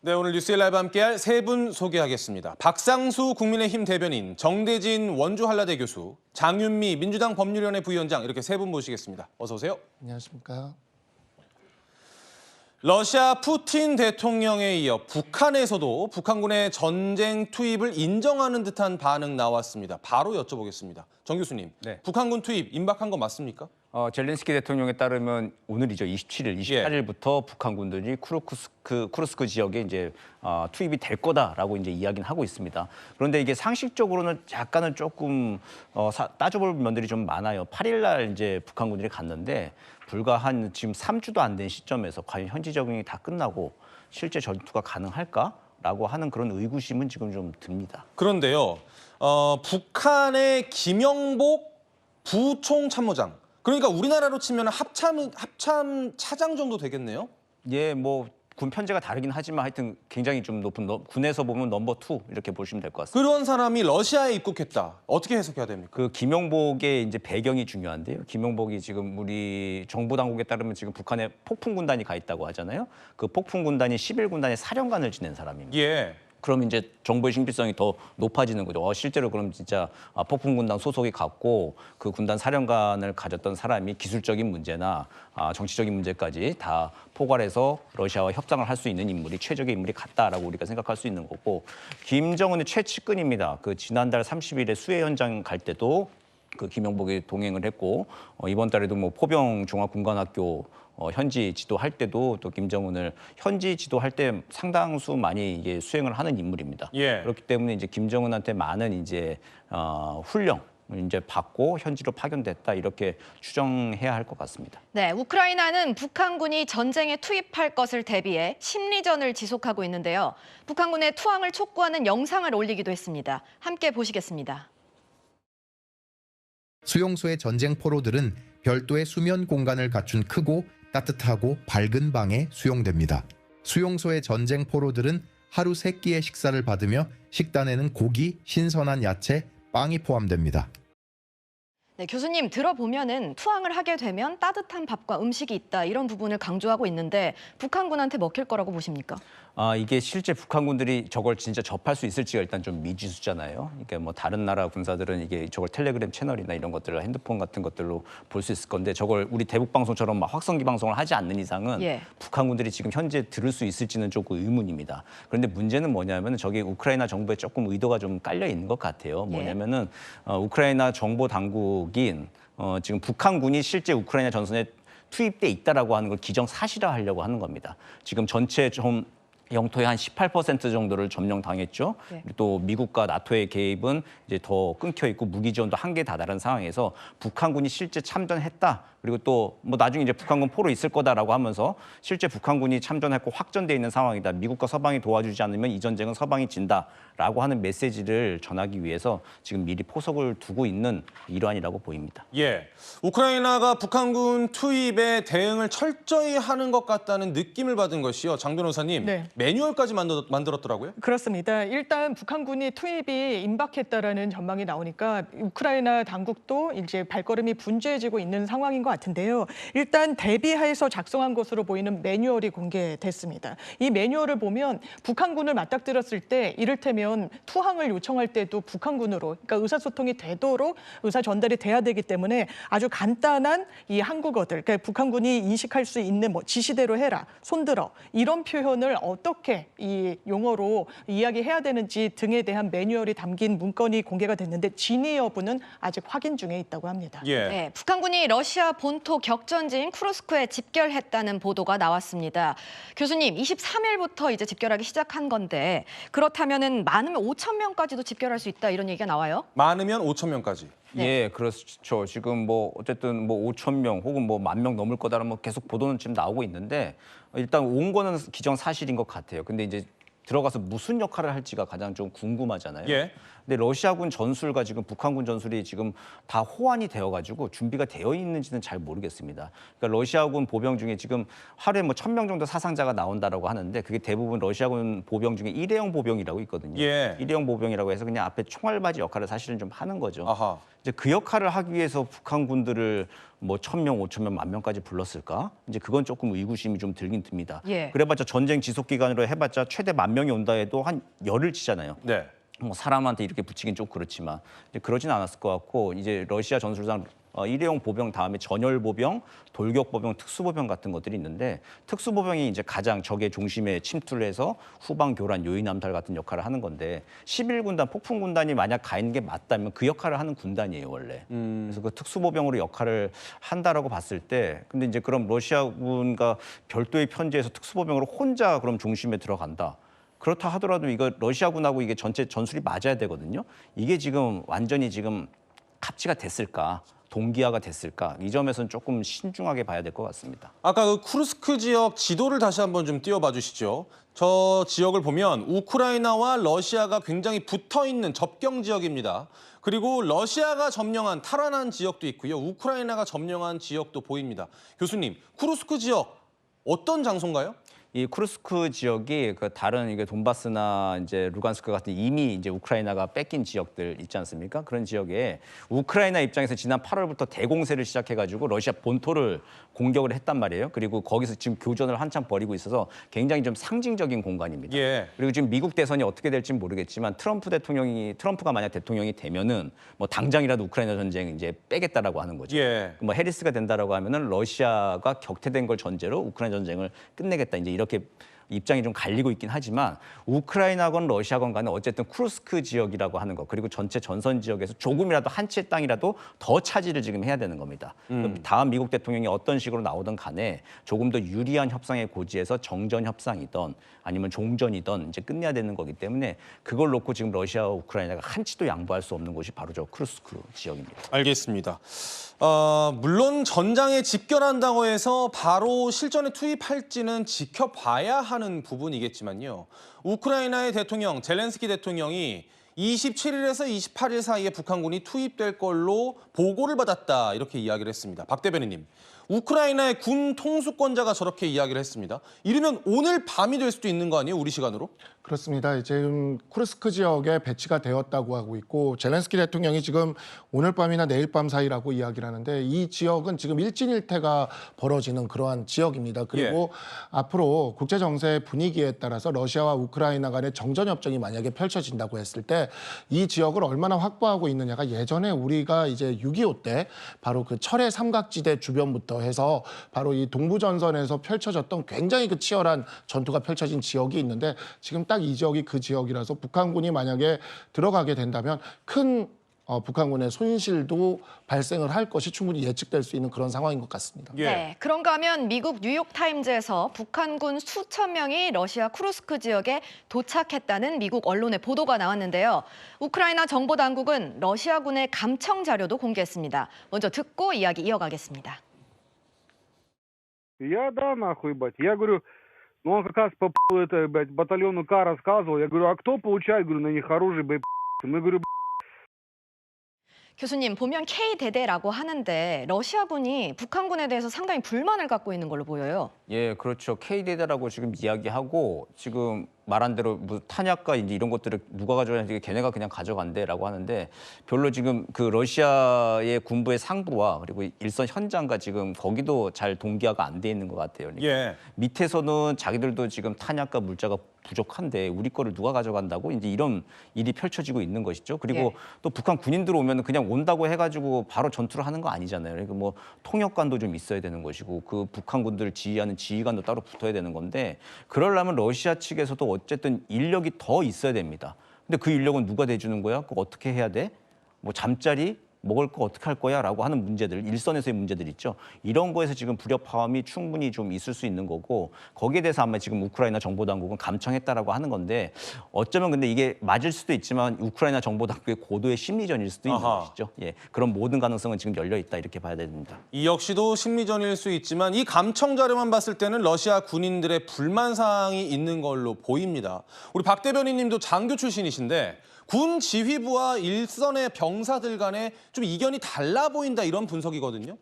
네, 오늘 뉴스의 라이브 함께할 세 분 소개하겠습니다. 박상수 국민의힘 대변인, 정대진 원주 한라대 교수, 장윤미 민주당 법률위원회 부위원장 이렇게 세 분 모시겠습니다. 어서 오세요. 안녕하십니까. 러시아 푸틴 대통령에 이어 북한에서도 북한군의 전쟁 투입을 인정하는 듯한 반응 나왔습니다. 바로 여쭤보겠습니다. 정 교수님, 네. 북한군 투입 임박한 거 맞습니까? 젤렌스키 대통령에 따르면 오늘이죠. 27일, 28일부터 북한군들이 쿠르스크 지역에 이제 투입이 될 거다라고 이제 이야기는 하고 있습니다. 그런데 이게 상식적으로는 약간은 조금 따져볼 면들이 좀 많아요. 8일날 이제 북한군들이 갔는데 불과 한 지금 3주도 안 된 시점에서 과연 현지 적응이 다 끝나고 실제 전투가 가능할까라고 하는 그런 의구심은 지금 좀 듭니다. 그런데요, 북한의 김영복 부총참모장. 그러니까 우리나라로 치면 합참 차장 정도 되겠네요? 예, 뭐 군 편제가 다르긴 하지만 하여튼 굉장히 좀 높은 군에서 보면 넘버 2 이렇게 보시면 될 것 같습니다. 그런 사람이 러시아에 입국했다. 어떻게 해석해야 됩니까? 그 김용복의 이제 배경이 중요한데요. 김용복이 지금 우리 정부 당국에 따르면 지금 북한에 폭풍 군단이 가 있다고 하잖아요. 그 폭풍 군단이 11군단의 사령관을 지낸 사람입니다. 예. 그럼 이제 정보의 신빙성이 더 높아지는 거죠. 실제로 그럼 진짜 폭풍군단 소속이 같고 그 군단 사령관을 가졌던 사람이 기술적인 문제나 정치적인 문제까지 다 포괄해서 러시아와 협상을 할 수 있는 인물이 최적의 인물이 같다라고 우리가 생각할 수 있는 거고, 김정은의 최측근입니다. 그 지난달 30일에 수해 현장 갈 때도 그 김용복이 동행을 했고, 이번 달에도 뭐 포병 종합군관학교 현지 지도할 때도 또 김정은을 현지 지도할 때 상당수 많이 이게 수행을 하는 인물입니다. 예. 그렇기 때문에 이제 김정은한테 많은 이제 훈령 이제 받고 현지로 파견됐다 이렇게 추정해야 할 것 같습니다. 네, 우크라이나는 북한군이 전쟁에 투입할 것을 대비해 심리전을 지속하고 있는데요. 북한군의 투항을 촉구하는 영상을 올리기도 했습니다. 함께 보시겠습니다. 수용소의 전쟁 포로들은 별도의 수면 공간을 갖춘 크고 따뜻하고 밝은 방에 수용됩니다. 수용소의 전쟁 포로들은 하루 3끼의 식사를 받으며 식단에는 고기, 신선한 야채, 빵이 포함됩니다. 네, 교수님 들어보면은 투항을 하게 되면 따뜻한 밥과 음식이 있다 이런 부분을 강조하고 있는데 북한군한테 먹힐 거라고 보십니까? 이게 실제 북한군들이 저걸 진짜 접할 수 있을지가 일단 좀 미지수잖아요. 그러니까 뭐 다른 나라 군사들은 이게 저걸 텔레그램 채널이나 이런 것들을 핸드폰 같은 것들로 볼 수 있을 건데 저걸 우리 대북 방송처럼 막 확성기 방송을 하지 않는 이상은 북한군들이 지금 현재 들을 수 있을지는 조금 의문입니다. 그런데 문제는 뭐냐면 저게 우크라이나 정부에 조금 의도가 좀 깔려 있는 것 같아요. 뭐냐면은 우크라이나 정보 당국인 지금 북한군이 실제 우크라이나 전선에 투입돼 있다라고 하는 걸 기정사실화하려고 하는 겁니다. 지금 전체 영토의 한 18% 정도를 점령당했죠. 네. 또 미국과 나토의 개입은 이제 더 끊겨 있고 무기 지원도 한계에 다다른 상황에서 북한군이 실제 참전했다. 그리고 또 뭐 나중에 이제 북한군 포로 있을 거다라고 하면서 실제 북한군이 참전했고 확전돼 있는 상황이다. 미국과 서방이 도와주지 않으면 이 전쟁은 서방이 진다라고 하는 메시지를 전하기 위해서 지금 미리 포석을 두고 있는 일환이라고 보입니다. 예. 우크라이나가 북한군 투입에 대응을 철저히 하는 것 같다는 느낌을 받은 것이요. 장 변호사님, 네. 매뉴얼까지 만들었더라고요. 그렇습니다. 일단 북한군이 투입이 임박했다라는 전망이 나오니까 우크라이나 당국도 이제 발걸음이 분주해지고 있는 상황인 것 같은데요. 일단 대비해서 작성한 것으로 보이는 매뉴얼이 공개됐습니다. 이 매뉴얼을 보면 북한군을 맞닥뜨렸을 때 이를테면 투항을 요청할 때도 북한군으로, 그러니까 의사소통이 되도록 의사 전달이 돼야 되기 때문에 아주 간단한 이 한국어들, 그러니까 북한군이 인식할 수 있는 뭐 지시대로 해라, 손들어 이런 표현을 어떻게 이 용어로 이야기해야 되는지 등에 대한 매뉴얼이 담긴 문건이 공개가 됐는데 진위 여부는 아직 확인 중에 있다고 합니다. 예. 네, 북한군이 러시아 본토 격전지인 쿠르스크에 집결했다는 보도가 나왔습니다. 교수님, 23일부터 이제 집결하기 시작한 건데 그렇다면은 많으면 5천 명까지도 집결할 수 있다 이런 얘기가 나와요? 많으면 5천 명까지. 네. 예, 그렇죠. 지금 뭐 어쨌든 뭐 5천 명 혹은 뭐 10,000명 넘을 거다라는 뭐 계속 보도는 지금 나오고 있는데 일단 온 거는 기정사실인 것 같아요. 근데 이제 들어가서 무슨 역할을 할지가 가장 좀 궁금하잖아요. 예. 근데 러시아군 전술과 지금 북한군 전술이 지금 다 호환이 되어가지고 준비가 되어 있는지는 잘 모르겠습니다. 그러니까 러시아군 보병 중에 지금 하루에 뭐 1,000명 정도 사상자가 나온다라고 하는데 그게 대부분 러시아군 보병 중에 일회용 보병이라고 있거든요. 예. 일회용 보병이라고 해서 그냥 앞에 총알바지 역할을 사실은 좀 하는 거죠. 아하. 이제 그 역할을 하기 위해서 북한 군들을 뭐 1,000명, 5,000명, 10,000명까지 불렀을까? 이제 그건 조금 의구심이 좀 들긴 듭니다. 예. 그래봤자 전쟁 지속 기간으로 해봤자 최대 10,000명이 온다 해도 한 열흘 치잖아요. 네. 뭐 사람한테 이렇게 붙이긴 좀 그렇지만 이제 그러진 않았을 것 같고 이제 러시아 전술상 일회용 보병 다음에 전열 보병, 돌격 보병, 특수 보병 같은 것들이 있는데 특수 보병이 이제 가장 적의 중심에 침투를 해서 후방 교란, 요인 암살 같은 역할을 하는 건데 11군단 폭풍 군단이 만약 가 있는 게 맞다면 그 역할을 하는 군단이에요 원래. 그래서 그 특수 보병으로 역할을 한다라고 봤을 때 근데 이제 그럼 러시아군과 별도의 편제해서 특수 보병으로 혼자 그럼 중심에 들어간다. 그렇다 하더라도 이거 러시아군하고 이게 전체 전술이 맞아야 되거든요. 이게 지금 완전히 지금 합치가 됐을까? 동기화가 됐을까? 이 점에서는 조금 신중하게 봐야 될 것 같습니다. 아까 그 쿠르스크 지역 지도를 다시 한번 좀 띄워봐 주시죠. 저 지역을 보면 우크라이나와 러시아가 굉장히 붙어 있는 접경 지역입니다. 그리고 러시아가 점령한 탈환한 지역도 있고요. 우크라이나가 점령한 지역도 보입니다. 교수님, 쿠르스크 지역 어떤 장소인가요? 이 쿠르스크 지역이 그 다른 이게 돈바스나 이제 루간스크 같은 이미 이제 우크라이나가 뺏긴 지역들 있지 않습니까? 그런 지역에 우크라이나 입장에서 지난 8월부터 대공세를 시작해가지고 러시아 본토를 공격을 했단 말이에요. 그리고 거기서 지금 교전을 한참 벌이고 있어서 굉장히 좀 상징적인 공간입니다. 예. 그리고 지금 미국 대선이 어떻게 될지는 모르겠지만 트럼프가 만약 대통령이 되면은 뭐 당장이라도 우크라이나 전쟁 이제 빼겠다라고 하는 거죠. 예. 뭐 해리스가 된다라고 하면은 러시아가 격퇴된 걸 전제로 우크라이나 전쟁을 끝내겠다. 이제 이렇게 입장이 좀 갈리고 있긴 하지만 우크라이나건 러시아건 간에 어쨌든 쿠르스크 지역이라고 하는 거 그리고 전체 전선 지역에서 조금이라도 한 채 땅이라도 더 차지를 지금 해야 되는 겁니다. 다음 미국 대통령이 어떤 식으로 나오든 간에 조금 더 유리한 협상의 고지에서 정전 협상이든 아니면 종전이든 이제 끝내야 되는 거기 때문에 그걸 놓고 지금 러시아와 우크라이나가 한치도 양보할 수 없는 곳이 바로 저 쿠르스크 지역입니다. 알겠습니다. 물론 전장에 집결한다고 해서 바로 실전에 투입할지는 지켜봐야 하는 부분이겠지만요. 우크라이나의 대통령 젤렌스키 대통령이 27일에서 28일 사이에 북한군이 투입될 걸로 보고를 받았다 이렇게 이야기를 했습니다. 박 대변인님, 우크라이나의 군 통수권자가 저렇게 이야기를 했습니다. 이르면 오늘 밤이 될 수도 있는 거 아니에요? 우리 시간으로? 그렇습니다. 지금 쿠르스크 지역에 배치가 되었다고 하고 있고 젤렌스키 대통령이 지금 오늘 밤이나 내일 밤 사이라고 이야기를 하는데 이 지역은 지금 일진일퇴가 벌어지는 그러한 지역입니다. 그리고 앞으로 국제 정세 분위기에 따라서 러시아와 우크라이나 간의 정전 협정이 만약에 펼쳐진다고 했을 때 이 지역을 얼마나 확보하고 있느냐가 예전에 우리가 이제 6.25 때 바로 그 철의 삼각지대 주변부터 해서 바로 이 동부전선에서 펼쳐졌던 굉장히 그 치열한 전투가 펼쳐진 지역이 있는데 지금 딱 이 지역이 그 지역이라서 북한군이 만약에 들어가게 된다면 큰 북한군의 손실도 발생을 할 것이 충분히 예측될 수 있는 그런 상황인 것 같습니다. 예. 네, 그런가 하면 미국 뉴욕타임즈에서 북한군 수천 명이 러시아 쿠르스크 지역에 도착했다는 미국 언론의 보도가 나왔는데요. 우크라이나 정보당국은 러시아군의 감청 자료도 공개했습니다. 먼저 듣고 이야기 이어가겠습니다. Да, нахуй, ебать. Я говорю, ну он как раз по это, блядь, батальону К рассказывал. Я говорю, а кто получает, говорю, на них оружие, блядь, мы, говорю, 교수님, 보면 K대대라고 하는데 러시아군이 북한군에 대해서 상당히 불만을 갖고 있는 걸로 보여요. 예, 그렇죠. K대대라고 지금 이야기하고 지금 말한 대로 뭐 탄약과 이제 이런 것들을 누가 가져가는지 걔네가 그냥 가져간대라고 하는데 별로 지금 그 러시아의 군부의 상부와 그리고 일선 현장과 지금 거기도 잘 동기화가 안 돼 있는 것 같아요. 그러니까 예. 밑에서는 자기들도 지금 탄약과 물자가 부족한데 우리 거를 누가 가져간다고 이제 이런 일이 펼쳐지고 있는 것이죠. 그리고 예. 또 북한 군인들 오면 그냥 온다고 해가지고 바로 전투를 하는 거 아니잖아요. 그러니까 뭐 통역관도 좀 있어야 되는 것이고 그 북한군들 지휘하는 지휘관도 따로 붙어야 되는 건데 그러려면 러시아 측에서도 어쨌든 인력이 더 있어야 됩니다. 근데 그 인력은 누가 대주는 거야? 그거 어떻게 해야 돼? 뭐 잠자리? 먹을 거 어떻게 할 거야? 라고 하는 문제들, 일선에서의 문제들 있죠. 이런 거에서 지금 불협화음이 충분히 좀 있을 수 있는 거고 거기에 대해서 아마 지금 우크라이나 정보당국은 감청했다라고 하는 건데 어쩌면 근데 이게 맞을 수도 있지만 우크라이나 정보당국의 고도의 심리전일 수도 있는 아하. 것이죠. 예, 그런 모든 가능성은 지금 열려 있다 이렇게 봐야 됩니다. 이 역시도 심리전일 수 있지만 이 감청 자료만 봤을 때는 러시아 군인들의 불만 사항이 있는 걸로 보입니다. 우리 박 대변인님도 장교 출신이신데 군 지휘부와 일선의 병사들 간에 좀 이견이 달라 보인다 이런 분석이거든요.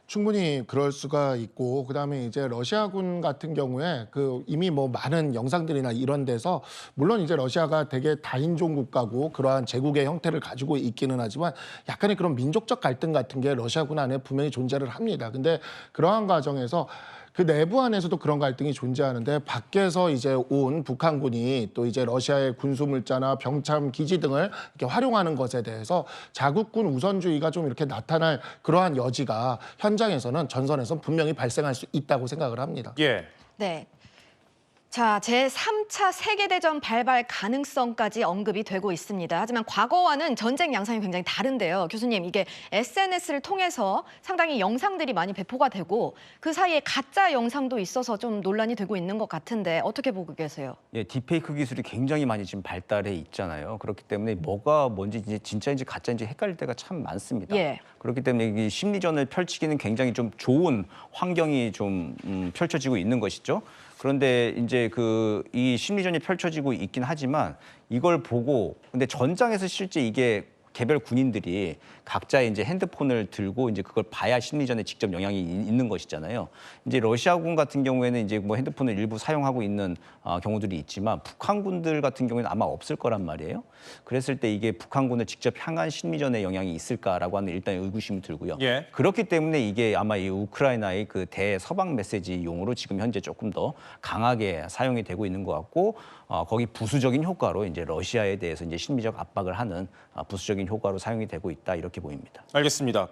충분히 그럴 수가 있고 그다음에 이제 러시아군 같은 경우에 그 이미 뭐 많은 영상들이나 이런 데서 물론 이제 러시아가 되게 다인종 국가고 그러한 제국의 형태를 가지고 있기는 하지만 약간의 그런 민족적 갈등 같은 게 러시아군 안에 분명히 존재를 합니다. 근데 그러한 과정에서 그 내부 안에서도 그런 갈등이 존재하는데 밖에서 이제 온 북한군이 또 이제 러시아의 군수물자나 병참 기지 등을 이렇게 활용하는 것에 대해서 자국군 우선주의가 좀 이렇게 나타날 그러한 여지가 현장에서는 전선에서는 분명히 발생할 수 있다고 생각을 합니다. 예. 네. 자, 제3차 세계대전 발발 가능성까지 언급이 되고 있습니다. 하지만 과거와는 전쟁 양상이 굉장히 다른데요. 교수님, 이게 SNS를 통해서 상당히 영상들이 많이 배포가 되고 그 사이에 가짜 영상도 있어서 좀 논란이 되고 있는 것 같은데 어떻게 보고 계세요? 예, 딥페이크 기술이 굉장히 많이 지금 발달해 있잖아요. 그렇기 때문에 뭐가 뭔지 이제 진짜인지 가짜인지 헷갈릴 때가 참 많습니다. 예. 그렇기 때문에 이 심리전을 펼치기는 굉장히 좀 좋은 환경이 좀 펼쳐지고 있는 것이죠. 그런데 이제 이 심리전이 펼쳐지고 있긴 하지만 이걸 보고 근데 전장에서 실제 이게 개별 군인들이 각자의 이제 핸드폰을 들고 이제 그걸 봐야 심리전에 직접 영향이 있는 것이잖아요. 이제 러시아군 같은 경우에는 이제 뭐 핸드폰을 일부 사용하고 있는 경우들이 있지만 북한군들 같은 경우에는 아마 없을 거란 말이에요. 그랬을 때 이게 북한군을 직접 향한 심리전에 영향이 있을까라고 하는 일단 의구심이 들고요. 예. 그렇기 때문에 이게 아마 이 우크라이나의 그 대서방 메시지용으로 지금 현재 조금 더 강하게 사용이 되고 있는 것 같고 거기 부수적인 효과로 이제 러시아에 대해서 이제 심리적 압박을 하는 부수적인 효과로 사용이 되고 있다 이렇게 보입니다. 알겠습니다.